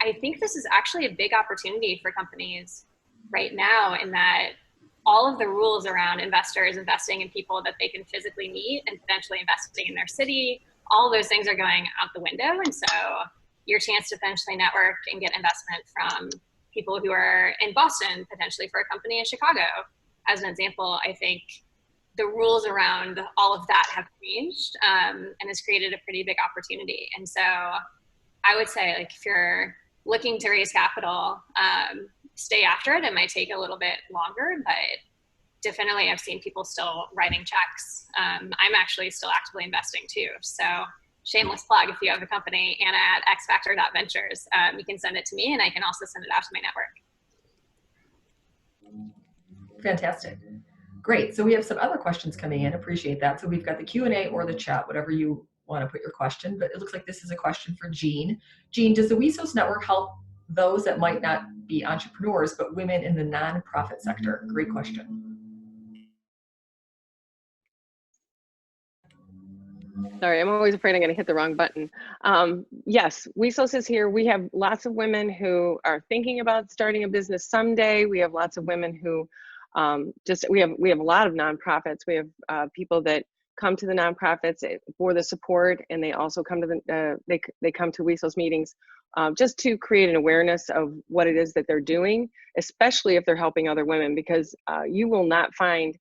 I think this is actually a big opportunity for companies right now in that all of the rules around investors investing in people that they can physically meet and potentially investing in their city, all of those things are going out the window. And so your chance to potentially network and get investment from people who are in Boston, potentially for a company in Chicago, as an example, I think the rules around all of that have changed and has created a pretty big opportunity. And so I would say, like, if you're looking to raise capital, stay after it. It might take a little bit longer, but definitely I've seen people still writing checks. I'm actually still actively investing too. So shameless plug, if you have a company, Anna at xfactor.ventures, you can send it to me and I can also send it out to my network. Fantastic. Great. So we have some other questions coming in. Appreciate that. So we've got the Q&A or the chat, whatever you want to put your question, but it looks like this is a question for Jean. Jean, does the WESOS network help those that might not be entrepreneurs, but women in the nonprofit sector? Great question. Sorry, I'm always afraid I'm going to hit the wrong button. Yes, WESOS is here. We have lots of women who are thinking about starting a business someday. We have lots of women who we have a lot of nonprofits. We have people that come to the nonprofits for the support, and they also come to they come to WESOS meetings just to create an awareness of what it is that they're doing, especially if they're helping other women, because you will not find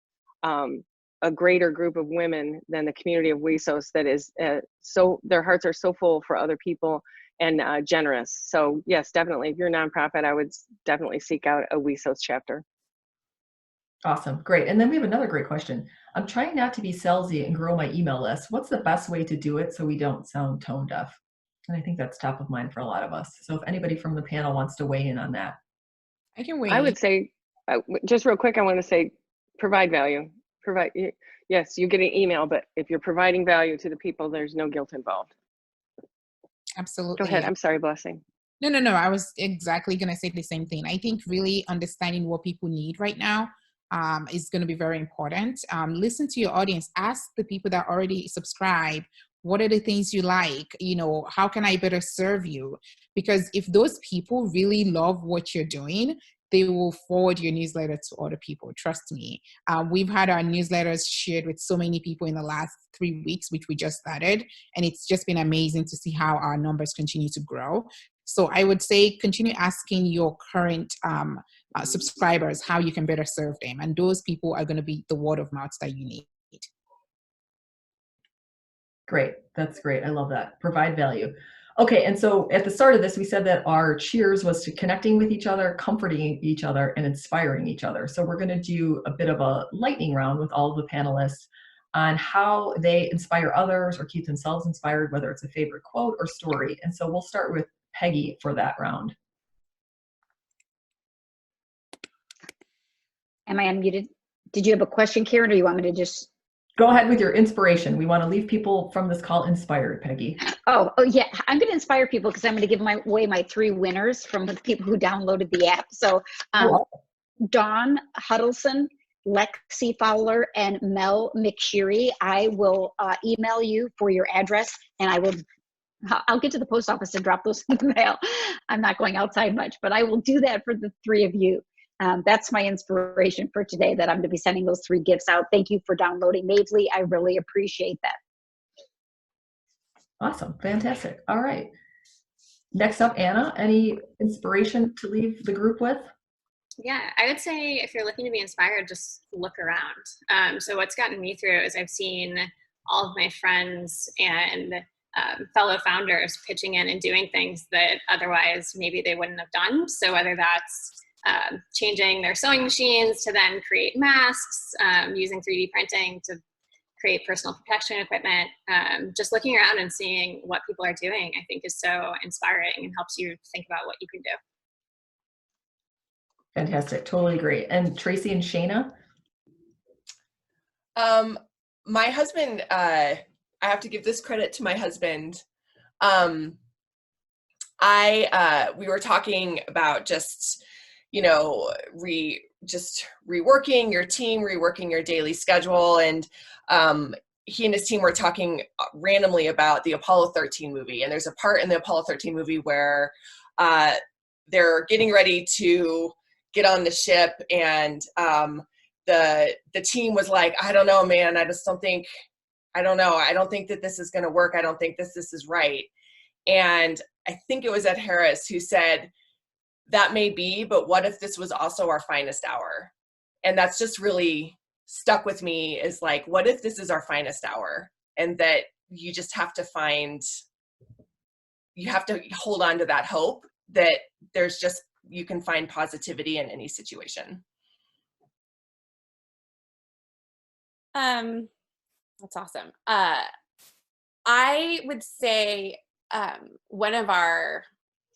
a greater group of women than the community of WESOS that is so, their hearts are so full for other people and generous. So yes, definitely, if you're a nonprofit, I would definitely seek out a WESOS chapter. Awesome, great. And then we have another great question. I'm trying not to be salesy and grow my email list. What's the best way to do it so we don't sound tone deaf? And I think that's top of mind for a lot of us. So if anybody from the panel wants to weigh in on that. I can weigh in. I would say, just real quick, I want to say, provide value. Yes, you get an email, but if you're providing value to the people, there's no guilt involved. Absolutely. Go ahead. I'm sorry, Blessing. No. I was exactly going to say the same thing. I think really understanding what people need right now is going to be very important. Listen to your audience. Ask the people that already subscribe, what are the things you like? How can I better serve you? Because if those people really love what you're doing, they will forward your newsletter to other people. Trust me. We've had our newsletters shared with so many people in the last 3 weeks, which we just started. And it's just been amazing to see how our numbers continue to grow. So I would say continue asking your current subscribers how you can better serve them. And those people are going to be the word of mouth that you need. Great. That's great. I love that. Provide value. Okay. And so at the start of this, we said that our cheers was to connecting with each other, comforting each other, and inspiring each other. So we're going to do a bit of a lightning round with all of the panelists on how they inspire others or keep themselves inspired, whether it's a favorite quote or story. And so we'll start with Peggy for that round. Am I unmuted? Did you have a question, Karen, or you want me to just? Go ahead with your inspiration. We want to leave people from this call inspired, Peggy. Oh yeah. I'm going to inspire people because I'm going to give away my 3 winners from the people who downloaded the app. So Dawn Huddleston, Lexi Fowler, and Mel McSherry. I will email you for your address, and I'll get to the post office and drop those in the mail. I'm not going outside much, but I will do that for the 3 of you. That's my inspiration for today, that I'm going to be sending those 3 gifts out. Thank you for downloading Mavely. I really appreciate that. Awesome. Fantastic. All right. Next up, Anna, any inspiration to leave the group with? Yeah, I would say if you're looking to be inspired, just look around. So what's gotten me through is I've seen all of my friends and fellow founders pitching in and doing things that otherwise maybe they wouldn't have done. So whether that's changing their sewing machines to then create masks, using 3D printing to create personal protection equipment, just looking around and seeing what people are doing, I think is so inspiring and helps you think about what you can do. Fantastic. Totally agree. And Tracy and Shayna? My husband, I have to give this credit to my husband. We were talking about just, reworking your team, reworking your daily schedule. And he and his team were talking randomly about the Apollo 13 movie. And there's a part in the Apollo 13 movie where they're getting ready to get on the ship, and the team was like, I don't know, man, I don't think that this is going to work. I don't think this is right. And I think it was Ed Harris who said, that may be, but what if this was also our finest hour? And that's just really stuck with me, is like, what if this is our finest hour? And that you just have to hold on to that hope that you can find positivity in any situation. That's awesome. I would say one of our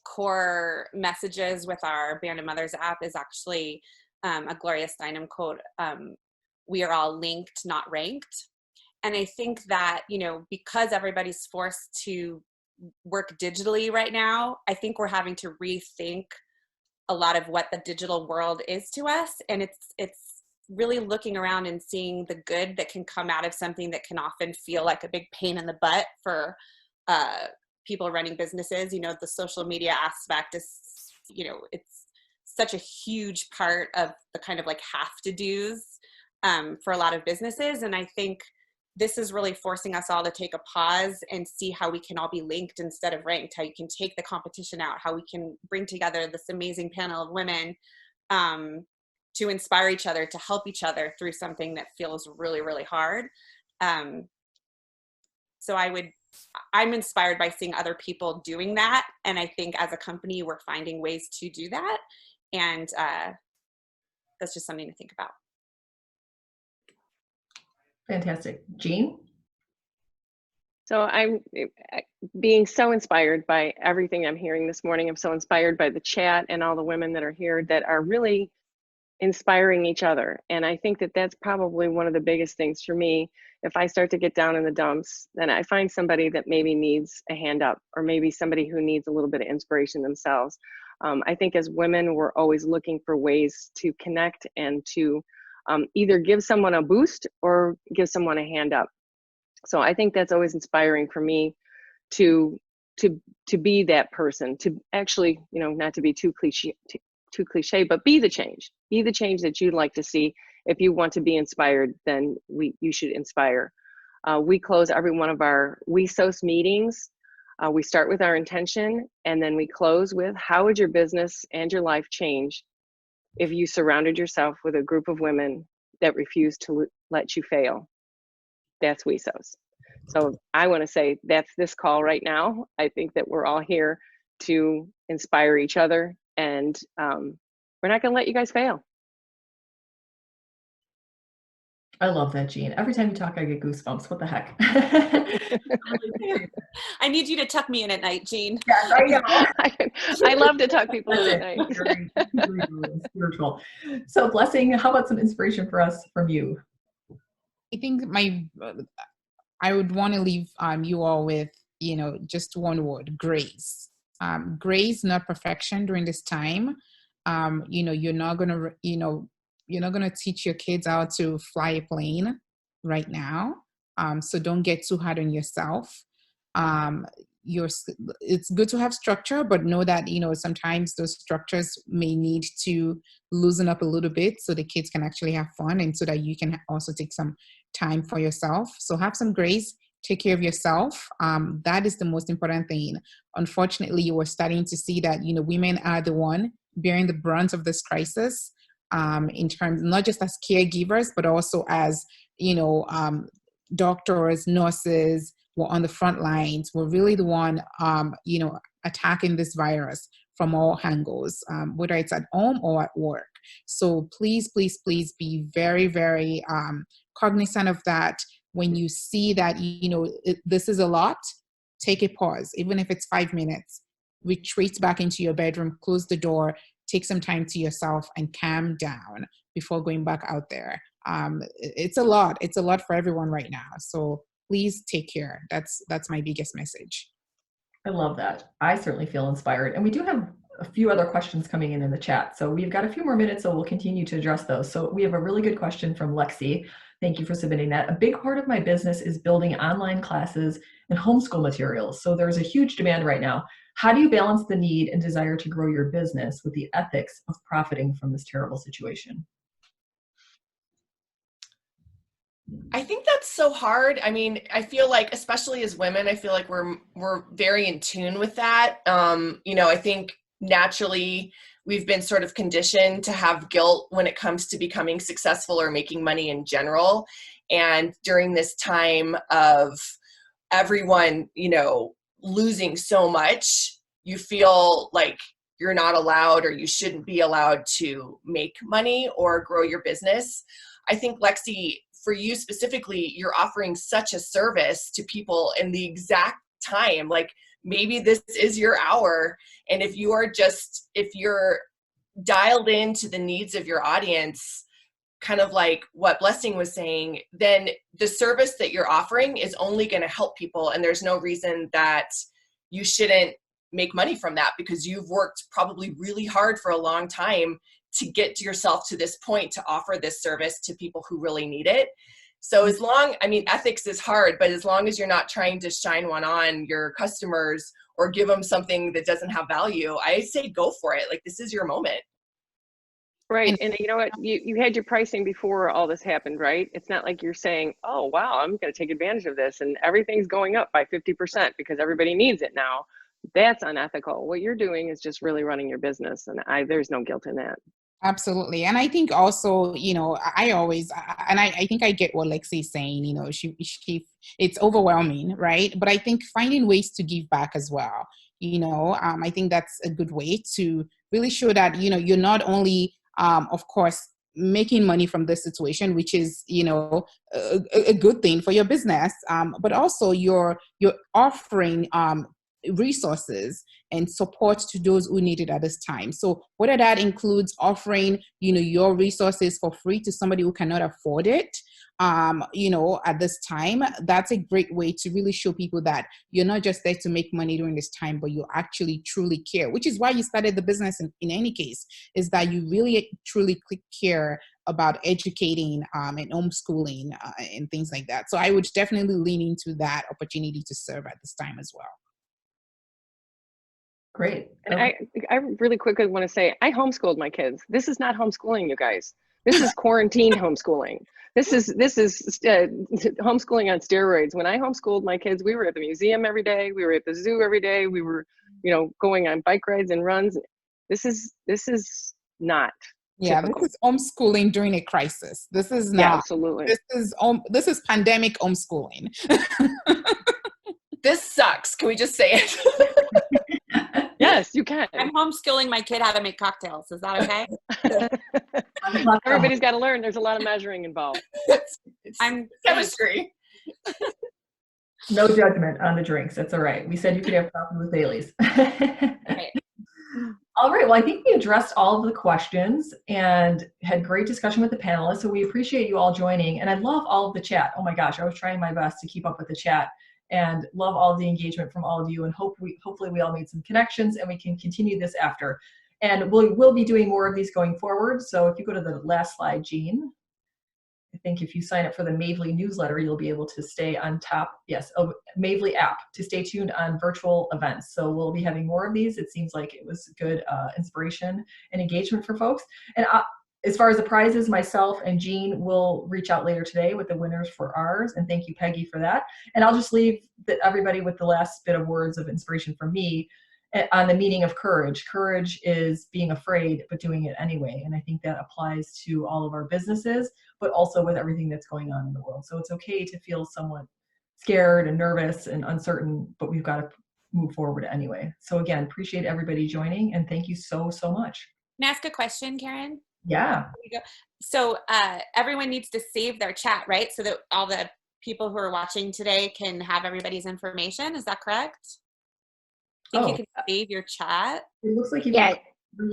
core messages with our Band of Mothers app is actually a Gloria Steinem quote, we are all linked, not ranked. And I think that, because everybody's forced to work digitally right now, I think we're having to rethink a lot of what the digital world is to us. And it's really looking around and seeing the good that can come out of something that can often feel like a big pain in the butt for people running businesses. The social media aspect is, it's such a huge part of the kind of like have to do's for a lot of businesses. And I think this is really forcing us all to take a pause and see how we can all be linked instead of ranked, how you can take the competition out, how we can bring together this amazing panel of women to inspire each other, to help each other through something that feels really, really hard. So I'm inspired by seeing other people doing that. And I think as a company, we're finding ways to do that. And that's just something to think about. Fantastic. Jean? So I'm being so inspired by everything I'm hearing this morning. I'm so inspired by the chat and all the women that are here that are really inspiring each other. And I think that that's probably one of the biggest things for me. If I start to get down in the dumps, then I find somebody that maybe needs a hand up, or maybe somebody who needs a little bit of inspiration themselves. I think as women, we're always looking for ways to connect and to either give someone a boost or give someone a hand up. So I think that's always inspiring for me to be that person, to actually, not to be too cliche, but be the change that you'd like to see. If you want to be inspired, then you should inspire. We close every one of our WESOS meetings. We start with our intention, and then we close with, how would your business and your life change if you surrounded yourself with a group of women that refuse to let you fail? That's WESOS. So I want to say that's this call right now. I think that we're all here to inspire each other, and we're not going to let you guys fail. I love that, Jean. Every time you talk, I get goosebumps. What the heck? I need you to tuck me in at night, Jean. Yes, I know. I love to tuck people in at night. Very spiritual. So, Blessing, how about some inspiration for us from you? I think I would want to leave you all with, just one word: grace. Grace, not perfection during this time. You're not gonna, you're not gonna teach your kids how to fly a plane right now. So don't get too hard on yourself. It's good to have structure, but know that, sometimes those structures may need to loosen up a little bit so the kids can actually have fun, and so that you can also take some time for yourself. So have some grace, take care of yourself. That is the most important thing. Unfortunately, we're starting to see that, women are the one bearing the brunt of this crisis, in terms, not just as caregivers, but also as, doctors, nurses. We're on the front lines. We're really the one, attacking this virus from all angles, whether it's at home or at work. So please, please, please be very, very cognizant of that. When you see that, this is a lot, take a pause, even if it's 5 minutes. Retreat back into your bedroom, close the door, take some time to yourself, and calm down before going back out there. It's a lot. It's a lot for everyone right now. So please take care. That's my biggest message. I love that. I certainly feel inspired. And we do have a few other questions coming in the chat. So we've got a few more minutes, so we'll continue to address those. So we have a really good question from Lexi. Thank you for submitting that. A big part of my business is building online classes and homeschool materials. So there's a huge demand right now. How do you balance the need and desire to grow your business with the ethics of profiting from this terrible situation? I think that's so hard. I mean, I feel like, especially as women, I feel like we're very in tune with that. I think naturally we've been sort of conditioned to have guilt when it comes to becoming successful or making money in general. And during this time of everyone, losing so much, you feel like you're not allowed, or you shouldn't be allowed to make money or grow your business. I think, Lexi, for you specifically, you're offering such a service to people in the exact time. Like, maybe this is your hour. And if you're dialed into the needs of your audience, kind of like what Blessing was saying, then the service that you're offering is only going to help people. And there's no reason that you shouldn't make money from that, because you've worked probably really hard for a long time to get yourself to this point to offer this service to people who really need it. So ethics is hard, but as long as you're not trying to shine one on your customers or give them something that doesn't have value, I say go for it. Like, this is your moment. Right. And you know what? You had your pricing before all this happened, right? It's not like you're saying, oh, wow, I'm going to take advantage of this and everything's going up by 50% because everybody needs it now. That's unethical. What you're doing is just really running your business. And there's no guilt in that. Absolutely. And I think also, I think I get what Lexi is saying, she it's overwhelming, right? But I think finding ways to give back as well, I think that's a good way to really show that, you're not only, of course, making money from this situation, which is, a good thing for your business, but also you're offering, resources and support to those who need it at this time. So whether that includes offering, your resources for free to somebody who cannot afford it, at this time, that's a great way to really show people that you're not just there to make money during this time, but you actually truly care, which is why you started the business in any case, is that you really truly care about educating and homeschooling and things like that. So I would definitely lean into that opportunity to serve at this time as well. Great. And I really quickly want to say, I homeschooled my kids. This is not homeschooling, you guys. This is quarantine homeschooling. This is homeschooling on steroids. When I homeschooled my kids, we were at the museum every day. We were at the zoo every day. We were, going on bike rides and runs. This is not Yeah, typical. this is homeschooling during a crisis. This is Yeah, not. absolutely. This is pandemic homeschooling. This sucks. Can we just say it? Yes, you can. I'm homeschooling my kid how to make cocktails. Is that okay? Everybody's got to learn. There's a lot of measuring involved. It's I'm chemistry. No judgment on the drinks. That's all right. We said you could have coffee with Bailey's. right. All right. Well, I think we addressed all of the questions and had great discussion with the panelists. So we appreciate you all joining. And I love all of the chat. Oh my gosh, I was trying my best to keep up with the chat and love all the engagement from all of you. And hopefully we all made some connections and we can continue this after. And we'll be doing more of these going forward. So if you go to the last slide, Jean. I think if you sign up for the Mavely newsletter, you'll be able to stay on top, yes, of Mavely app to stay tuned on virtual events. So we'll be having more of these. It seems like it was good inspiration and engagement for folks. And as far as the prizes, myself and Jean will reach out later today with the winners for ours. And thank you, Peggy, for that. And I'll just leave everybody with the last bit of words of inspiration from me on the meaning of courage. Courage is being afraid, but doing it anyway. And I think that applies to all of our businesses, but also with everything that's going on in the world. So it's okay to feel somewhat scared and nervous and uncertain, but we've got to move forward anyway. So again, appreciate everybody joining and thank you so, so much. Can I ask a question, Karen? Yeah. So everyone needs to save their chat, right? So that all the people who are watching today can have everybody's information. Is that correct? I think you can save your chat. It looks like you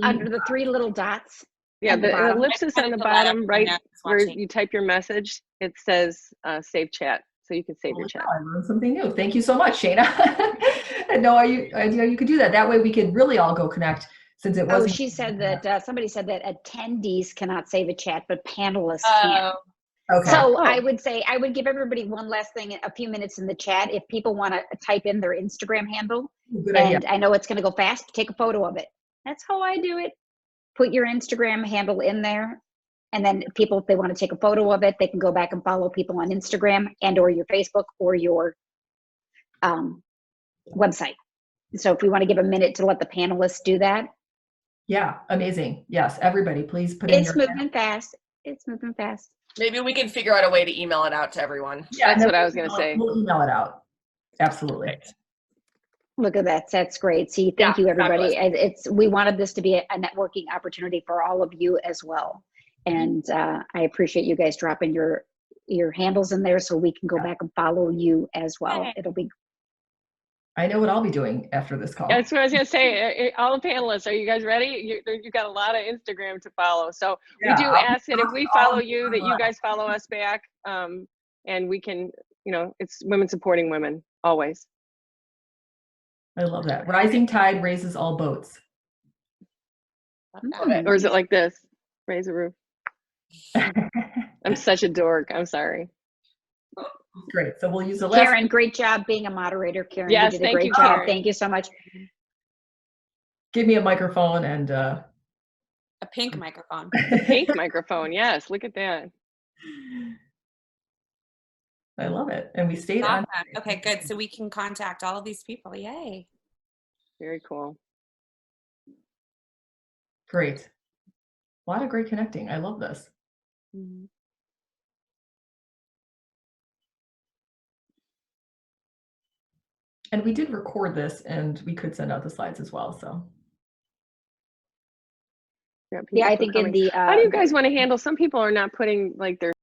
under the three little dots. Yeah, the ellipsis on the bottom right where you type your message, it says save chat. So you can save your chat. I learned something new. Thank you so much, Shayna. I had no idea you could do that. That way we could really all go connect since it wasn't. Oh, she said that somebody said that attendees cannot save a chat, but panelists can. Okay. So I would say, I would give everybody one last thing, a few minutes in the chat. If people want to type in their Instagram handle, good idea. And I know it's going to go fast, take a photo of it. That's how I do it. Put your Instagram handle in there. And then people, if they want to take a photo of it, they can go back and follow people on Instagram and or your Facebook or your website. So if we want to give a minute to let the panelists do that. Yeah, amazing. Yes, everybody, please put in your. It's moving fast. It's moving fast. Maybe we can figure out a way to email it out to everyone. Yeah, that's what I was going to say. We'll email it out. Absolutely. Look at that. That's great. See, thank you, everybody. We wanted this to be a networking opportunity for all of you as well. And I appreciate you guys dropping your handles in there so we can go back and follow you as well. It'll be. I know what I'll be doing after this call. That's what I was going to say. All the panelists, are you guys ready? You've got a lot of Instagram to follow. So we do ask that if we follow you, that you guys follow us back. And we can, it's women supporting women, always. I love that. Rising tide raises all boats. Or is it like this? Raise a roof. I'm such a dork. I'm sorry. Great. So we'll use the last. Karen, great job being a moderator. Karen, yes, you did a great job. Karen. Thank you so much. Give me a microphone and a pink microphone. Pink microphone. Yes, look at that. I love it. And we stayed on. Okay, good. So we can contact all of these people. Yay. Very cool. Great. A lot of great connecting. I love this. Mm-hmm. And we did record this and we could send out the slides as well. So. Yeah, I think in the. How do you guys want to handle? Some people are not putting like their